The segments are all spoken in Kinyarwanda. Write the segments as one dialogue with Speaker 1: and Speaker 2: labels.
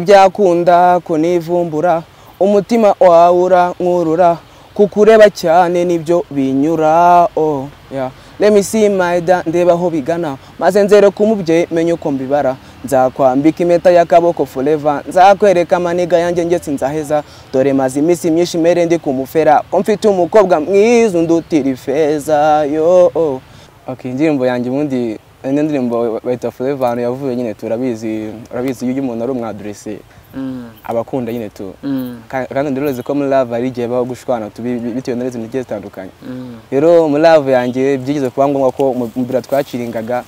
Speaker 1: ibyakunda ko nivumbura umutima wawura nkurura kukureba cyane nibyo binyura oh yeah let me see my da ndeba ho bigana maze nzere kumubye menye uko mbibara nzakwambika impeta y'akaboko forever nzakwereka amaniga yanjye ngetse nzaheza dore maze imisi myinshi mere ndi kumufera ko mfite umukobwa mwiza undutira ifeza yo oh. Okay, indirimbo yanjye ubundi indirimbo bayita forever yavuye nyine turabizi iyo umuntu ari umwadresse abakunda nyine tu kandi ndoroze ko muri love ari gihe baho gushwana bitewe n'izindi ngiye zitandukanye rero muri love yanjye byigeze kuba ngombwa ko mubira twaciringaga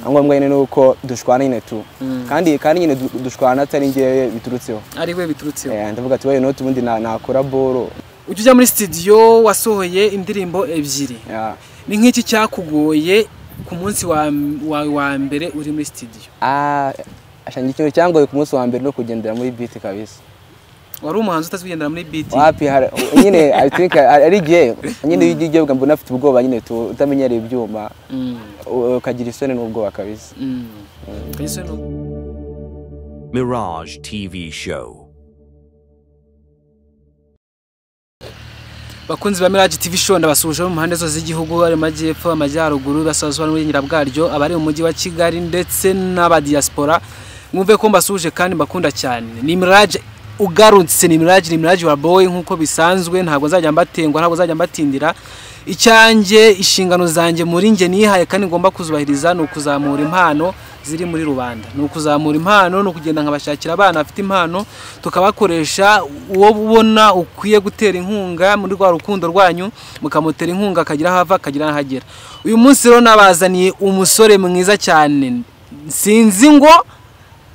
Speaker 1: ngombwa nyine nuko dushwana nyine tu kandi nyine dushwana atari ngiye biturutseho
Speaker 2: ari we biturutseho
Speaker 1: ndavuga ati no tubundi nakora boro
Speaker 2: ujya muri studio wasohoye indirimbo ebyiri ni nk'iki cyakugoye ku munsi wa mbere uri muri studio
Speaker 1: ashangiye ikintu cyangoye ku munsi wa mbere no kugendera muri beat kabisa
Speaker 2: wari umuhanzi utazigendera muri beat
Speaker 1: wapi nyine I think ari gihe nyine yigiye mbona afite ubwoba nyine utamenyereye ibyuma ukagira isoni n'ubwoba kabisa
Speaker 3: Mirage TV show.
Speaker 2: Bakunzi ba Mirage TV show ndabasuje mu mpande zose z'igihugu ari majyepfo amajyaruguru basazwa muri Nyirabwaryo abari mu mujyi wa Kigali ndetse n'aba diaspora mwumve ko mbasuje kandi mbakunda cyane ni Mirage ugarutse ni Mirage wa boy nkuko bisanzwe ntabwo nzajya mbatengwa ntabwo nzajya mbatindira icyanjye ishingano zanjye muri nge nihaye kandi ngomba kuzubahiriza no kuzamura impano ziri muri rubanda no kuzamura impano no kugenda nkabashakira abana afite impano tukabakoresha uwo ubona ukwiye gutera inkunga muri rwa rukundo rwanyu mukamutera inkunga akagira hava akagira nahagera uyu munsi rero nabazaniye umusore mwiza cyane sinzi ngo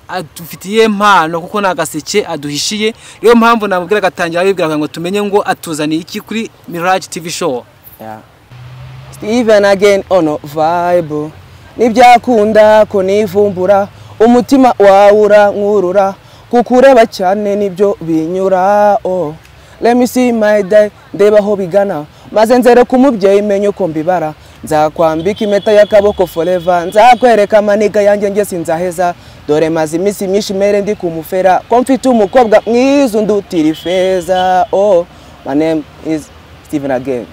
Speaker 2: adufitiye impano kuko nagaseke aduhishiye rero mpamvu namubwira gatangira bibwira ngo tumenye ngo atuzaniye iki kuri Mirage TV show
Speaker 1: Steven again ono vibe nibyakunda ko nivumbura umutima wawura nkurura kukureba cyane nibyo binyura oh let me see my day ndeba ho bigana maze nzere kumubye menye uko mbibara nzakwambika impeta y'akaboko forever nzakwereka amaniga yanjye ngese nzaheza dore maze imisi myinshi mere ndi kumufera ko mfite umukobwa mwiza undutira ifeza oh my name is Steven again.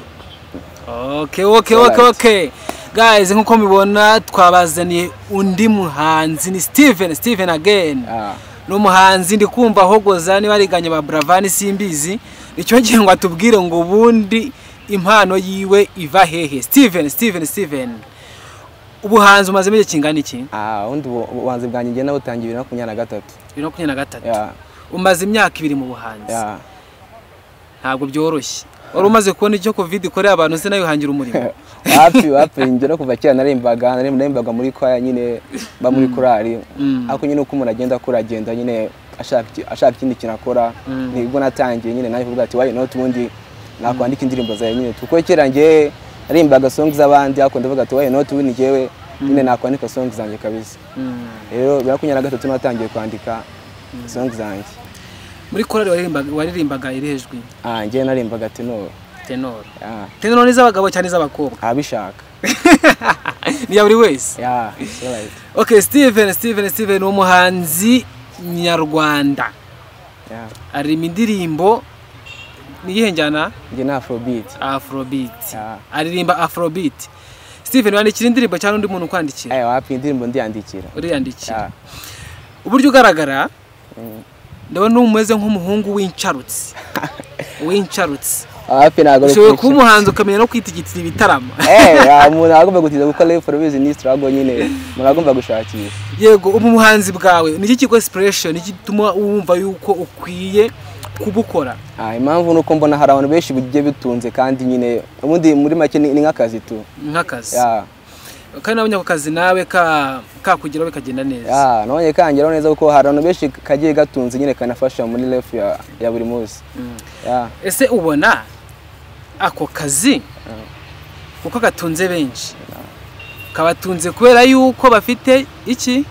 Speaker 2: Okay guys nkuko mubibona twabazaniye undi muhanzi ni Steven again no muhanzi ndi kumva hogoza ni bariganye ba Bravani simbizi icyo gihe ngo atubwire ngo ubundi impano yiwe iva hehe Steven ubuhanzi umaze mije kingana iki
Speaker 1: undi ubuhanzi bwanjye nge nawe utangiye
Speaker 2: 2023 umaze imyaka 2 mu buhanzi ntabwo byoroshye wari umaze kubona icyo covid ikorera abantu se nayo hangira umurimo
Speaker 1: wapi nje no kuva cyane narimbaga muri kwaya nyine ba muri korali ako nyine uko umuntu agenda kuragenda nyine ashaka ikindi kinakora nibwo natangiye nyine naje kuvuga ati why not ubundi nakwandika indirimbo zawe nyine tuko kirangiye narimbaga songs z'abandi ako ndavuga ati why not ubundi ngewe nyine nakwandika songs zanjye kabisa rero 2023 natangiye kwandika songs zanjye
Speaker 2: muri korali waririmbaga irehejwe
Speaker 1: ngiye narimbaga tenor
Speaker 2: ni z'abagabo cyane z'abakobwa
Speaker 1: abishaka
Speaker 2: ni ya buri wese
Speaker 1: right.
Speaker 2: Okay Steven umuhanzi nyarwanda ari indirimbo niyihe njyana
Speaker 1: nge na afrobeat
Speaker 2: aririmba afrobeat Steven wandikira indirimbo cyane undi muntu kwandikira
Speaker 1: wapi indirimbo ndiyandikira
Speaker 2: uriyandikira uburyo ugaragara ndabona umeze nk'umuhungu w'incarutsi
Speaker 1: hafi nago
Speaker 2: ushobora kuba umuhanzi ukamenya no kwitigitira ibitaramo
Speaker 1: umuntu agomba gutiza gukora live for business ni struggle nyine umuntu agomba gushakira
Speaker 2: yego umuhanzi bwawe niki kigo inspiration niki gituma wumva yuko ukwiye kubukora
Speaker 1: impamvu nuko mbona hari abantu benshi bigiye bitunze kandi nyine ubundi muri make ni nk'akazi tu
Speaker 2: nk'akazi kandi nabonye akazi nawe kakugeraho bikagenda neza
Speaker 1: nabonye kangeraho neza kuko hari abantu benshi kagiye gatunze nyine kanafasha muri life ya buri munsi
Speaker 2: ese ubona ako kazi kuko gatunze benshi kabatunze kubera yuko bafite iki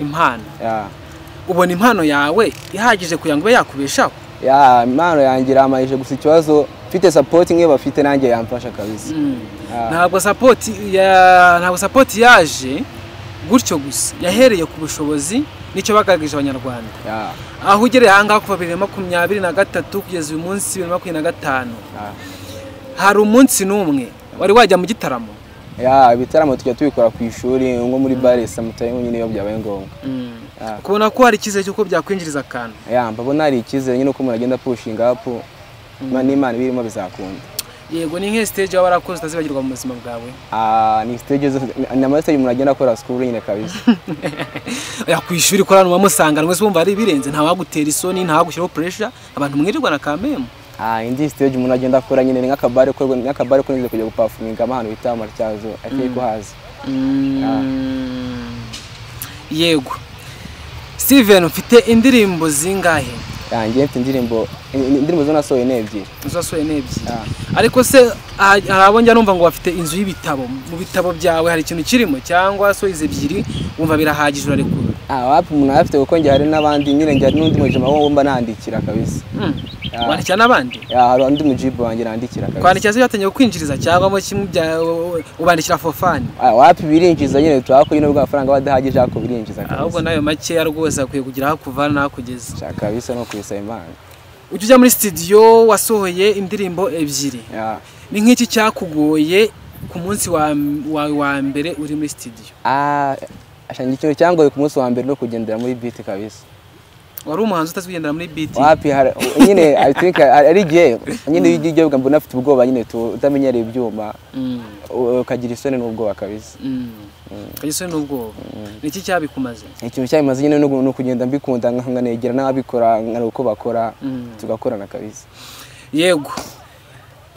Speaker 2: impano ubona impano yawe ihagije kugira ngo yakubeshaho
Speaker 1: impano yanjye iramayije gusa ikibazo mfite support nk'iyo bafite nanjye yamfasha kabisa
Speaker 2: ntabwo support yaje gutyo gusa yahereye ku bushobozi nicyo bagaragaje abanyarwanda aho ugereye ahangaha kuva 2023 kugeza uyu munsi 2025 hari umunsi n'umwe wari wajya mu gitaramo
Speaker 1: ibitaramo tujya tubikora ku ishuri nko muri bare samutaye nyine iyo byabaye ngombwa
Speaker 2: kubona ko hari icyizere cy'uko byakwinjiriza akantu
Speaker 1: mbabona hari icyizere nyine uko umuntu agenda pushinga up n'Imana birimo bizakunda
Speaker 2: yego ni nke stage waba warakoze utazibagirwa mu buzima bwawe
Speaker 1: ni stage ni amastage umuntu agenda akora school nyine kabisa
Speaker 2: ku ishuri korana wamusanganwe se wumva ari birenze nta wagutera isoni nta wagushyiraho pressure abantu mwirirwa na kameme
Speaker 1: indi stage umuntu agenda akora nyine nk'akabare ko nize kujya guperforminga amahano bita Martyazo akiko hazi
Speaker 2: yego Steven ufite indirimbo zingahe
Speaker 1: yanjye mfite indirimbo zo nasohoye n'ebyiri
Speaker 2: ariko se arabonja numva ngo bafite inzu y'ibitabo mu bitabo byawe hari ikintu kirimo cyangwa so ize ebyiri wumva birahagije urarekura
Speaker 1: wapi umuntu afite kuko njye hari n'abandi nyine njye n'undi mujima wo mba nandikira kabisa
Speaker 2: wandikira n'abandi
Speaker 1: hari undi mujibu wanjye nandikira kabisa
Speaker 2: kwandikira se yatangiye kwinjiriza cyangwa mo kimwe ubandikira for fun
Speaker 1: wapi birinjiza nyine twako nyine ubwo amafaranga badahagije ako birinjiza kabisa
Speaker 2: ahubwo nayo make yarwose akwiye kugira aho kuvana nakugeza
Speaker 1: kabisa no kwisaba Imana
Speaker 2: ujya muri studio wasohoye indirimbo ebyiri ni nk'iki cyakugoye ku munsi wa mbere uri muri studio
Speaker 1: ashanje ikintu cyangoye ku munsi wa mbere no kugendera muri beat kabisa
Speaker 2: wari umuhanzi utazigendera muri beat
Speaker 1: wapi nyine I think ari giye nyine y'igyo bwa mbona afite ubwoba nyine utamenyereye ibyuma ukagira isoni n'ubwoba kabisa
Speaker 2: kagisoni n'ubwoba niki cyabikumaze
Speaker 1: ikintu cyabimaze nyine no kugenda mbikunda nkanegera n'ababikora nkari uko bakora tugakorana kabisa
Speaker 2: yego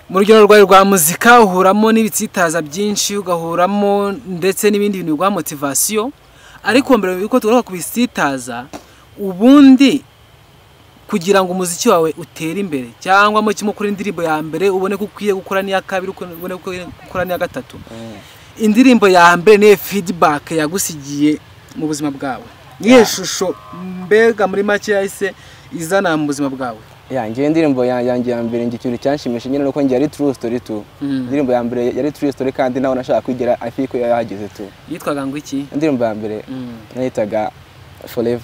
Speaker 2: mu rugendo rwawe rwa muzika uhuramo n'ibitsitaza byinshi ugahuramo ndetse n'ibindi bintu bwa motivation ariko mbere yuko tugaruka kubisitaza ubundi kugira ngo umuziki wawe utere imbere cyangwa mu kimwe kuri indirimbo ya mbere ubone ko ukwiye gukora n'iya kabiri ubone ko gukora n'iya gatatu indirimbo ya mbere ni feedback yagusigiye mu buzima bwawe niye shusho mbega muri make yahise izana mu buzima bwawe
Speaker 1: ngiye indirimbo yanjye ya mbere ngi kintu cyanshimisha nyine nuko ngi ari true story tu indirimbo ya mbere yari true story kandi naho nashaka kwigira afiko yahageze tu
Speaker 2: yitwaga ngo iki
Speaker 1: indirimbo ya mbere nayitaga forever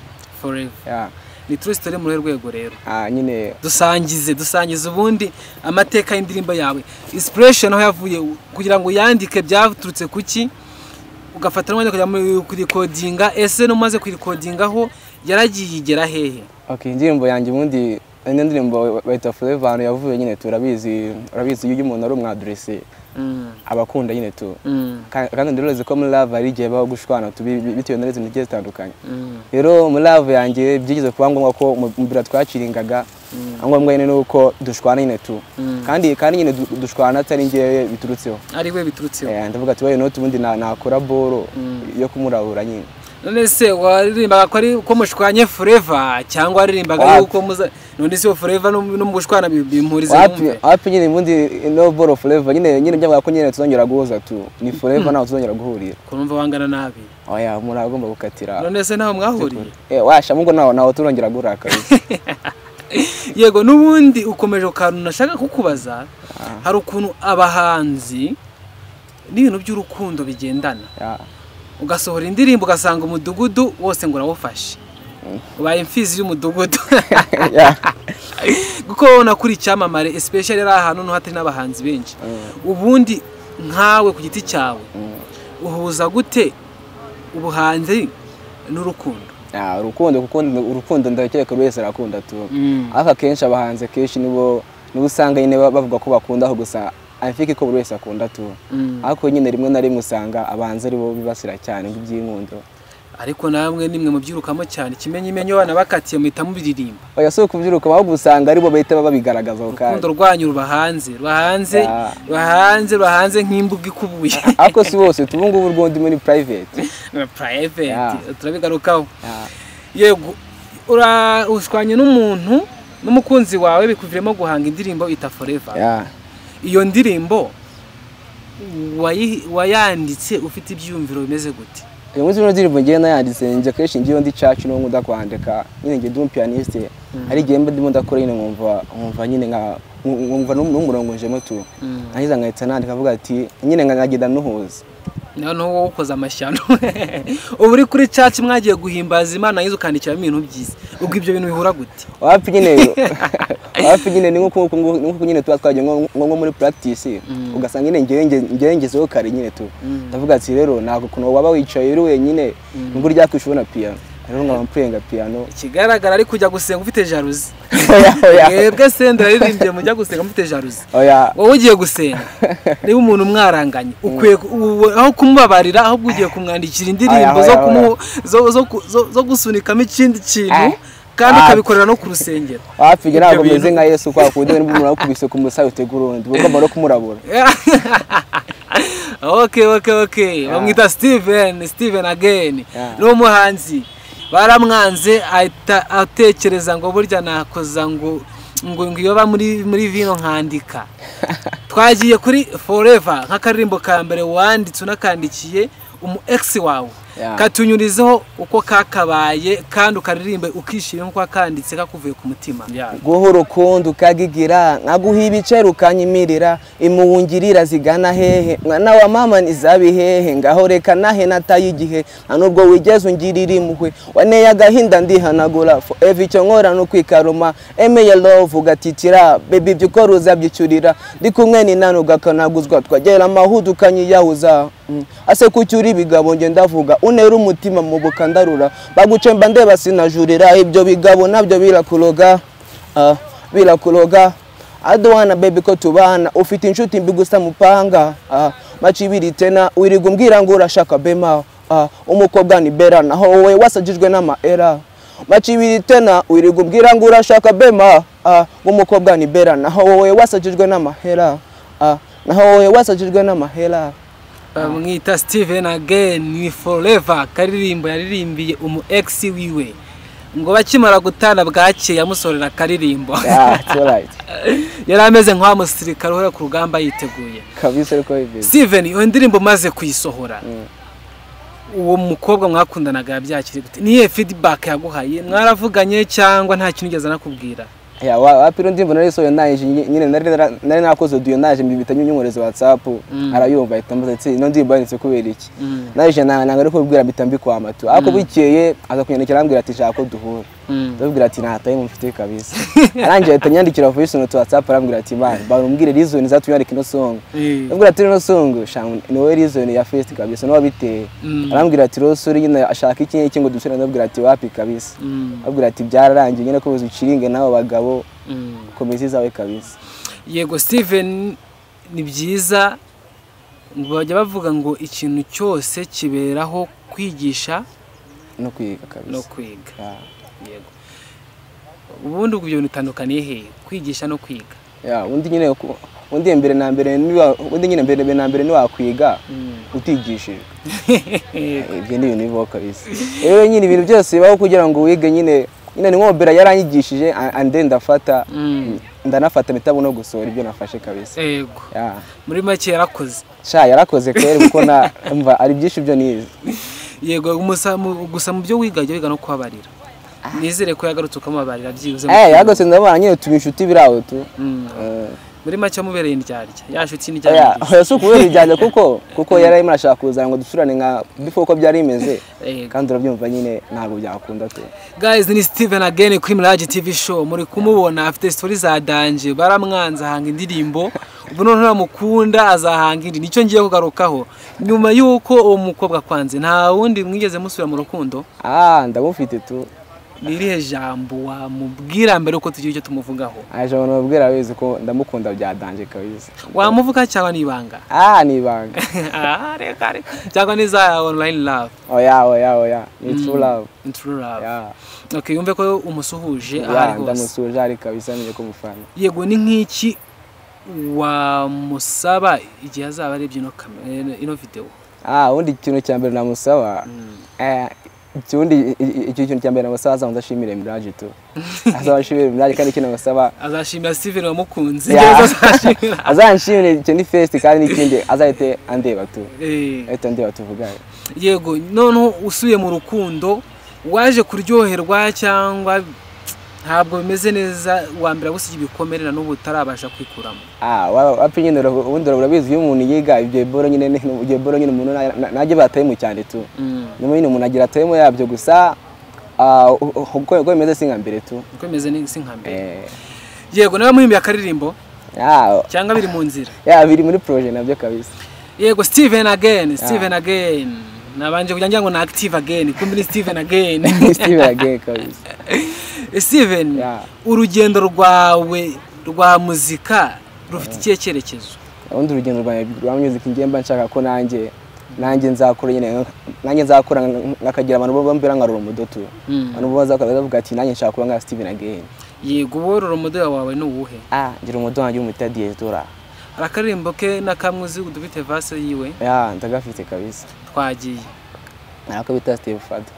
Speaker 2: ni true story mu rwego rero
Speaker 1: nyine
Speaker 2: dusangize ubundi amateka y'indirimbo yawe inspiration aho yavuye kugira ngo yandike byaturutse kuki ugafata n'umwanya kujya muri recordinga ese no maze ku recordingaho yaragiye igera hehe
Speaker 1: indirimbo yanjye ubundi indirimbo bayita forever yavuye nyine turabizi iyo umuntu ari umwadresse abakunda nyine tu kandi ndoroze ko muri love ari gihe baho gushwana bitewe n'izindi ngiye zitandukanye rero muri love yanjye byigeze kuba ngombwa ko mu bira twaciringaga ngombwa nyine nuko dushwana nyine tu kandi nyine dushwana atari ngiye biturutseho
Speaker 2: ari we biturutseho
Speaker 1: ndavuga ati no tubundi nakora boro yo kumurahura nyine
Speaker 2: none se waririmbaga ko ari ko mushwanye forever cyangwa waririmbaga yuko none se forever no mu gushwana bimpuriza
Speaker 1: numve wapi nyine mundi no boro forever nyine byavuga ko nyine tuzongera guhoza tu ni forever naho tuzongera guhurira
Speaker 2: kurumva wangana nabi
Speaker 1: muri agomba gukatira
Speaker 2: none se naho mwahuriye
Speaker 1: washa mungo naho turongera guraka
Speaker 2: yego nubundi ukomeje ukantu nashaka kukubaza hari ukuntu abahanzi n'ibintu by'urukundo bigendana ugasohora indirimbo ugasanga umudugudu wose ngo urawufashe ubaye imfizi y'umudugudu kuko ubona kuri icyamamare especially ari ahantu no hatari n'abahanzi benshi ubundi nkawe ku giti cyawe uhuza gute ubuhanzi n'urukundo
Speaker 1: urukundo kuko urukundo ndakeka wese arakunda tu aka kenshi abahanzi kenshi nibo usanga nyine bavuga ko bakunda aho gusa afike ko buri wese akunda tu ariko nyine rimwe na rimwe usanga abanza ari bo bibasira cyane by'inkundo
Speaker 2: ariko namwe nimwe mu byirukamo cyane kimenye bana bakatiye muhita mubiririmba
Speaker 1: so kubyiruka baho gusanga ari bo bahita babigaragaza kandi
Speaker 2: urukundo rwanyu rubahanze nk'imbuga ikubuye
Speaker 1: ariko si bose tubungu urwondi muri private
Speaker 2: turabigarukaho yego ushwanye n'umuntu n'umukunzi wawe bikuviremo guhanga indirimbo ita forever iyo ndirimbo wayanditse ufite ibyumviro bimeze gute
Speaker 1: iyo munsi ndirimbo ngiye nayanditse nje keshi ngiye ndi church no nkunda kwandika nyine ngiye ndi pianiste ari gihe mbe ndimo ndakora nyine nkumva nyine nkumva n'umurongo njemo tu nahiza nkahita nandika avuga ati nyine nkagenda nuhuza
Speaker 2: noneho wowe ukoze amashyano ubu uri kuri church mwagiye guhimbaza Imana yizo ukandikira ibintu byiza ubwo ibyo bintu bihura gute
Speaker 1: wapi nyine ni nkuko nyine twagiye nko muri practice ugasanga nyine ngezeho kare nyine tu ndavuga ati rero ntabwo kuno waba wicaye uri wenyine ngo urya kwishobona piano rero nkaba mprenga piano
Speaker 2: ikigaragara ari kujya gusenga ufite jalousie yebwe sendera ririmbye mujya gusenga mufite jalousie wowe ugiye gusenga niba umuntu mwaranganye ukwiye aho kumubabarira aho ugiye kumwandikira indirimbo zo gusunikamo ikindi kintu kandi ukabikorera no ku rusengero
Speaker 1: wapi ntabwo meze nka Yesu kwa kundi niba umuntu akubise ku musayi utegura undi ugomba no kumurabura
Speaker 2: okay bamwita Steven again no muhanzi baramwanze atekereza ngo burya nakoza ngo yoba muri vino nkandika twagiye kuri Forever nk'akaririmbo ka mbere wanditse unakandikiye umu ex wawe katunyurizeho uko kakabaye kandi ukaririmbe ukishira nko akanditse kakuvuye ku mutima
Speaker 1: guhoro kondo kagigira nkaguha ibicero kanyimirira imuwungirira zigana hehe mwana wa mama nizabi hehe ngaho reka nahe nataye igihe nubwo wigeze ungirira impuhwe waneye agahinda ndihanagura forever icyo nkora no kwikaruma emeye love ugatitira baby byukora uzabyicurira ndi kumwe ni nano gakanaguzwa twagera amahudu kanyiyahuza ase kucyuri bigabo nge ndavuga unera umutima mu bukandarura bagucemba ndeba sinajurira ibyo bigabo nabyo birakuroga adwana baby ko tubana ufite inshuti mbi gusa mupanga macibiri tena wiriga umbwira ngo urashaka bema umukobwa ni bera naho wowe wasajijwe n'amaera macibiri tena wiriga umbwira ngo urashaka bema umukobwa ni bera naho wowe wasajijwe n'amahera
Speaker 2: mwita Steven again ni Forever karirimbo yaririmbiye umu ex wiwe ngo bakimara gutana bwake yamusorera karirimbo yari ameze nka musirikare uhora ku rugamba yiteguye
Speaker 1: kabisa ariko bivuze
Speaker 2: Steven iyo ndirimbo maze kuyisohora uwo mukobwa mwakundanaga yabyakiri gute niye feedback yaguhaye mwaravuganye cyangwa nta kintu ugeze nakubwira
Speaker 1: wapiro ndimbo nari so naje nyine nari nakoze audio naje mbitanye nyumureze WhatsApp arayumva itambaza ati no ndimbo yanitse kubera iki naje nanga ari kubwira bitambi kwa matu ako bikeye aza kunyandikira ambwira ati shaka ko duhura ndabwira ati nataye mufite kabisa aranje atanyandikira voice note WhatsApp arambwira ati man barumbwire reason zatuyandika ino song ndabwira ati ino song no reason ya first kabisa no wabiteye arambwira ati rosuri nyine ashaka iki ngo dusure ndabwira ati wapi kabisa ndabwira ati byararangiye nyine ko uzikiringe nawo bagabo komezi zawe kabisa
Speaker 2: yego Steven ni byiza ngo bajya bavuga ngo ikintu cyose kiberaho kwigisha
Speaker 1: no kwiga kabisa
Speaker 2: no kwiga yego ubundi ubwo bintu bitandukaniye he kwigisha no kwiga
Speaker 1: undi nyine undi mbere na mbere ni wakwiga utigishije ibyo ni ibintu bibaho kabisa rero nyine ibintu byose bibaho kugira ngo wige nyine ni nk'obera yaranyigishije and then ndafata ndanafata bitabo no gusohora ibyo nafashe kabisa
Speaker 2: yego muri make
Speaker 1: yarakoze kwere kuko mva ari byinshi byo nize
Speaker 2: yego gusa mu byo wiga no kwabarira nizere ko yagarutse ukamubarira byibuze
Speaker 1: yagose ndabana nyine tubinshuti biraho tu
Speaker 2: muri make mubereye indyarya yashuti n'ijyanye
Speaker 1: so kubera indyarya kuko yari arimo arashaka kuzana ngo dusurane nka before ko byari imeze kandi urabyumva nyine ntabwo byakunda tu
Speaker 2: guys ni Steven again kuri Mirage TV show muri kumubona afite story za danje baramwanza hanga indirimbo ubu none namukunda azahanga indi nicyo ngiye kugarukaho nyuma yuko uwo mukobwa kwanze nta wundi mwigeze musubira mu rukundo
Speaker 1: ndamufite tu
Speaker 2: nirihe jambo wamubwira mbere uko tugiye cyo tumuvugaho
Speaker 1: aje abantu babwira wese ko ndamukunda byadanje kabisa
Speaker 2: wamuvuga cyangwa nibanga
Speaker 1: nibanga
Speaker 2: reka cyangwa niza online love
Speaker 1: oya ni true love
Speaker 2: okay yumve ko umusuhuje ahari hose
Speaker 1: ndamusuhuje ari kabisa nje ko mufana
Speaker 2: yego ni nk'iki wamusaba igihe azaba arebye ino video
Speaker 1: undi kintu cyambere namusaba Chundi ikintu cyambere namusaba ndashimire Mirage tu azashimire Mirage kandi kintu namusaba
Speaker 2: azashimira Steven wamukunze
Speaker 1: azanshimire icyo ni first kandi n'ikindi azahite andeba tu andeba tuvugane
Speaker 2: yego none usuye mu rukundo waje kuryoherwa cyangwa ntabwo bimeze neza wambira gusiga ibikomere na n'ubu utarabasha kwikuramo.
Speaker 1: Wapi nyine ubundi urabizi iyo umuntu yiga ibyo boro nyine umuntu najye batayemo cyane tu nyine umuntu agira atayemo yabyo gusa uko bimeze singa mbere tu
Speaker 2: uko bimeze ni singa mbere. Yego nawe muhimbi akaririmbo cyangwa biri mu nzira
Speaker 1: biri muri projet nabyo kabisa.
Speaker 2: Yego Steven again nabanje kujya ngo na active again kumbe ni Steven again
Speaker 1: kabisa.
Speaker 2: Steven urugendo rwawe rwa muzika rufite ikihe cyerekezo?
Speaker 1: Undi urugendo rwa music ngemba nshaka ko nanjye nzakora nyine nanjye nzakora ngakagira abantu bambira nka Roromodo tu abantu baza bakavuga ati nanjye nshaka kuba nka Steven again.
Speaker 2: Yego bo Roromodo wawe ni uwuhe?
Speaker 1: ngira Roromodo wanjye umutadi Diezora.
Speaker 2: Arakarimbo ke nakamwe dufite vase yiwe
Speaker 1: ndagafite kabisa.
Speaker 2: Twagiye
Speaker 1: nako bita Steve Father.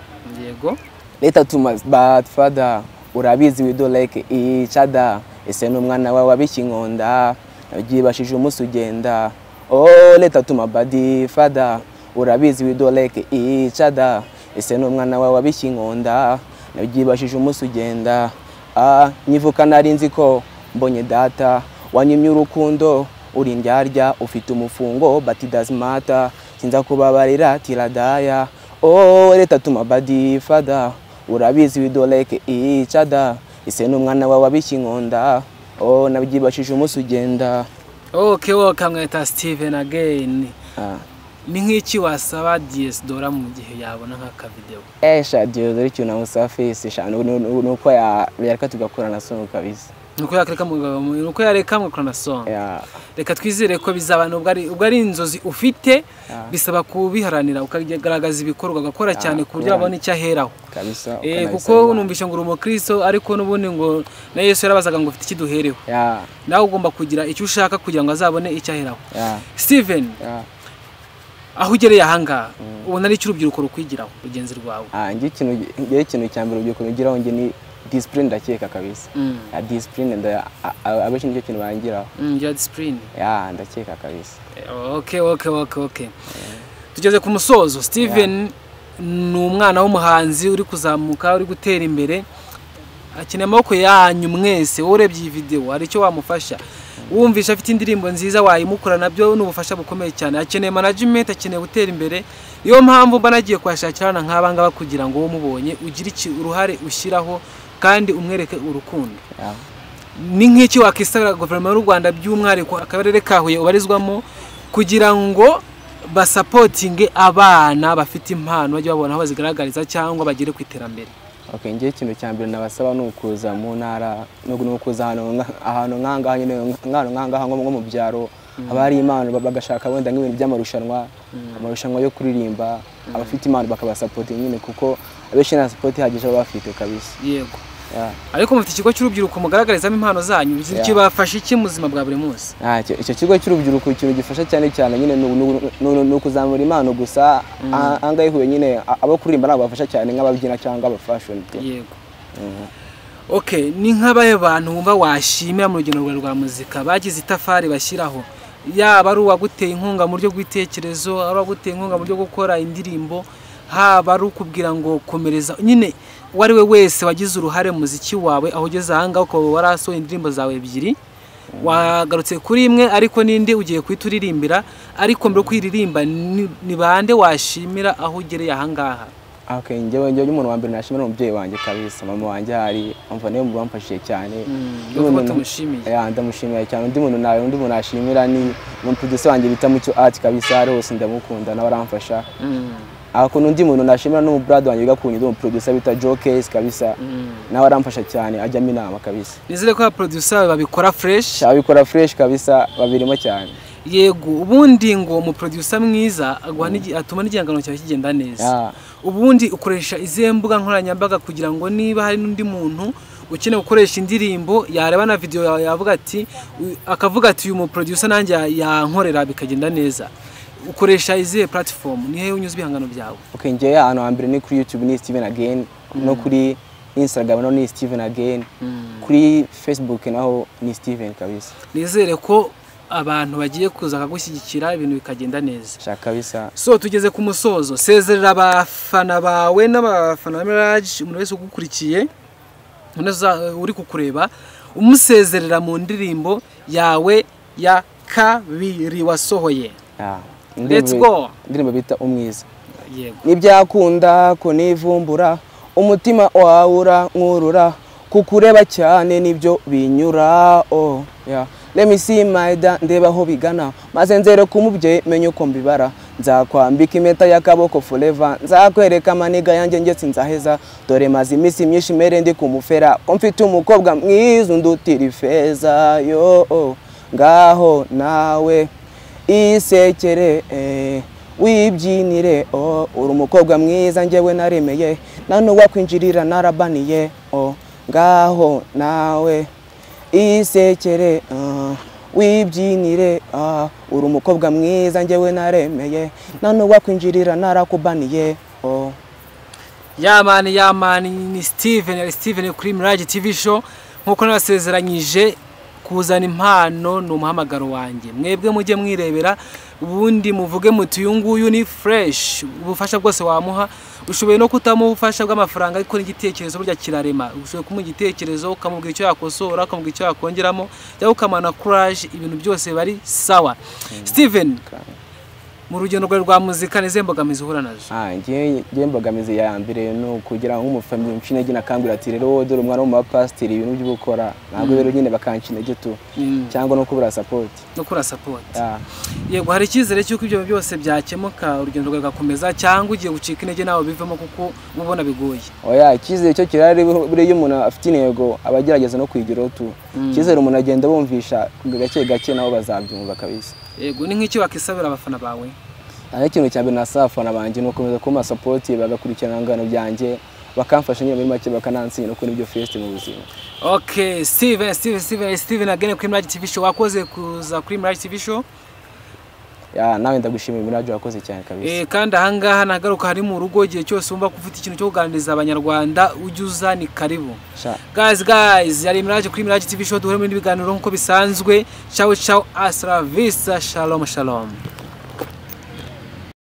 Speaker 2: Yego
Speaker 1: Later to my bad father urabizi we don't like each other ese n'umwana wawe abikinkonda nagibashije umunsi ugenda. Later to my bad father urabizi we don't like each other ese n'umwana wawe abikinkonda nagibashije umunsi ugenda. Nyivuka narinzi ko mbonye data wanyimye urukundo uri ndyarya ufite umufungo but it doesn't matter sinza kubabarira tiradaya. Later to my bad father urabizi we don't like each other ese n'umwana wawe abikinkonda nabigibashije umunsi ugenda.
Speaker 2: Okay kamweta Steven again. Ni nk'iki wasaba Diezora mu gihe yabona nk'aka video?
Speaker 1: Sha Diezora icyo namusaba face sha nuko yareka tugakorana song kabisa.
Speaker 2: Nuko yareka mukorana song. Reka twizere ko bizaba ubwo ari inzozi ufite bisaba kubiharanira ukagaragaza ibikorwa ugakora cyane ku buryo abona icyo aheraho
Speaker 1: kabisa.
Speaker 2: Kuko numvisha ngo urumo Kristo ariko nubundi ngo na Yesu yarabazaga ngo ufite ikiduhereho. Nawe ugomba kugira icyo ushaka kugira ngo azabone icyo aheraho. Steven aho ugereye ahanga ubona ari cy'urubyiruko rukwigiraho rugenzi rwawe?
Speaker 1: Ngiye ikintu cyambere urubyiruko rugiraho nge ni discipline ndakeka kabisa. Discipline abenshi nicyo kintu bangiraho.
Speaker 2: Ya discipline
Speaker 1: ndakeka kabisa.
Speaker 2: Okay. Tugeze ku musozo. Steven ni umwana w'umuhanzi uri kuzamuka uri gutera imbere akeneye amaboko yanyu mwese. Urebye iyi video hari icyo wamufasha wumvisha afite indirimbo nziza wayimukora nabyo n'ubufasha bukomeye cyane. Akeneye management akeneye gutera imbere. Iyo mpamvu mba nagiye kwashakirana nk'abangaba kugira ngo umubonye ugire uruhare ushyiraho kandi umwereke urukundo. Ni nk'iki wakisabira guverinoma y'u Rwanda by'umwihariko akarere ka Huye ubarizwamo kugira ngo basupportinge abana bafite impano bajye babona aho bazigaragariza cyangwa bagire ku iterambere?
Speaker 1: Ngiye ikintu cyambere nabasaba nukuza mu ntara nukuza ahantu nkanga nyine nkanga nko mu byaro abari impano bagashaka wenda nk'ibintu by'amarushanwa yo kuririmba abafite impano bakabasupporting nyine kuko abenshi na support hagije bafite kabisa.
Speaker 2: Yego ariko mufite ikigo cy'urubyiruko mugaragarizamo impano zanyu kibafasha iki mu buzima bwa buri munsi?
Speaker 1: Icyo kigo cy'urubyiruko ikintu gifasha cyane nyine no kuzamura impano gusa angaye Huye nyine abo kuririmba nabo bafasha cyane nk'ababyina cyangwa abafashion.
Speaker 2: Yego okay. Ni nk'abaye bantu wumva washimira mu rugendo rwa muzika bagize itafari bashyiraho, yaba ari uwaguteye inkunga mu buryo bw'itekerezo, ari uwaguteye inkunga mu buryo gukora indirimbo, haba ari ukubwira ngo komereza nyine wari we wese wagize uruhare mu muziki wawe aho ugeze ahanga uko warasohoye indirimbo zawe ebyiri wagarutse kuri imwe ariko nindi ugiye kwituririmbira, ariko mbere kwiririmba ni bande washimira aho ugereye ahangaha?
Speaker 1: Njyewe umuntu wa mbere nashimira umubyeyi wanjye kabisa, mama wanjye hari amva niyo mubamfashije cyane. Ndamushimiye cyane. Undi muntu nashimira ni producer wanjye bita Mucyo Art kabisa, ari hose ndamukunda nawe aramfasha. Undi muntu nashimira no brother wanjye gakunye producer bita Jokes kabisa, nawe aramfasha cyane ajyamo inama kabisa.
Speaker 2: Nizere ko producer babikora fresh
Speaker 1: kabisa, babirimo cyane.
Speaker 2: Yego ubundi ngo mu producer mwiza atuma n'igihangano cyawe kigenda neza. Ubundi ukoresha izihe mbuga nkoranyambaga kugira ngo niba hari n'undi muntu ukeneye gukoresha indirimbo yareba na video yawe yavuga ati akavuga ati uyu mu producer nanjye yankorera bikagenda neza, ukoresha izihe platform? Ni he unyuze ibihangano byawe?
Speaker 1: Njye ahantu hambere ni kuri YouTube ni Steven Again, no kuri Instagram no ni Steven Again, kuri Facebook naho ni Steven kabisa. Nizere
Speaker 2: ko abantu bagiye kuza kagushyigikira ibintu bikagenda neza.
Speaker 1: Shaka kabisa.
Speaker 2: So tugeze ku musozo, sezerera abafana bawe n'abafana ba Mirage umuntu wese ugukurikiye uri kukureba umusezerera mu ndirimbo yawe ya kabiri wasohoye. Let's go.
Speaker 1: Indirimbo bita Umwiza.
Speaker 2: Yego.
Speaker 1: Nibyakunda ko nivumbura umutima wawura nkurura kukureba cyane nibyo binyura. Oh yeah. Let me see my da ndeba aho bigana maze nzere kumubye menye uko mbibara nzakwambika impeta y'akaboko forever nzakwereka amaniga yanjye ngetse nzaheza dore maze imisi myinshi mere ndi kumufera ko mfite umukobwa mwiza undutira ifeza yo ngaho nawe isekere wibyinire uri umukobwa mwiza njyewe naremeye nano wakwinjirira narabaniye ngaho nawe isekere wibyinire uri umukobwa mwiza njyewe naremeye nano wakwinjirira narakubaniye.
Speaker 2: Yamani ni Steven kuri Mirage TV show nkuko nabasezeranyije kuzana impano no muhamagaro wanjye mwebwe mujye mwirebera ubundi muvuge muti uyu nguyu ni fresh ubufasha bwose wamuha ushoboye no kutamuha ubufasha bw'amafaranga ariko n'igitekerezo burya kirarema ushoboye kumuha igitekerezo ukamubwira icyo yakosora ukamubwira icyo yakongeramo cyangwa ukamana courage ibintu byose bari sawa. Steven mu rugendo rwa muzika nize mbogamizi uhura nazo?
Speaker 1: Ngiye mbogamizi ya mbere no kugira ngo umufamily nshinege nakambira ati rero dore umwana wo mu pastor ibintu byo gukora ntabwo rero nyine bakanshinege tu cyangwa no kubura support. Yego hari ikizere cyuko ibyo byose byakemuka urugendo rwawe gakomeza cyangwa ugiye gucika intege nawe bivemo kuko ubona bigoye? Oya ikizere cyo kirari buri iyo umuntu afite intego abagerageza no kwigiraho tu ikizere umuntu agenda bumvisha gake gake nabo bazabyumva kabisa.
Speaker 2: Yego ni nk'iki wakisabira abafana bawe?
Speaker 1: Ikintu cyambere nasafana banje no komeza kuma support bagakurikirana ngano byanjye bakamfasha nyine muri make bakanansinya no kuri ibyo fest mu buzima.
Speaker 2: Okay, Steven again kuri Mirage TV show wakoze kuza kuri Mirage TV show.
Speaker 1: Nawe ndagushimira Mirage wakoze cyane kabisa.
Speaker 2: Kandi ahangaha nagaruka hari mu rugo gihe cyose umva kufite ikintu cyo kuganiriza abanyarwanda ujuza ni karibu. Guys yari Mirage kuri Mirage TV show duhure muri biganiro nkuko bisanzwe. Ciao astra vista, shalom.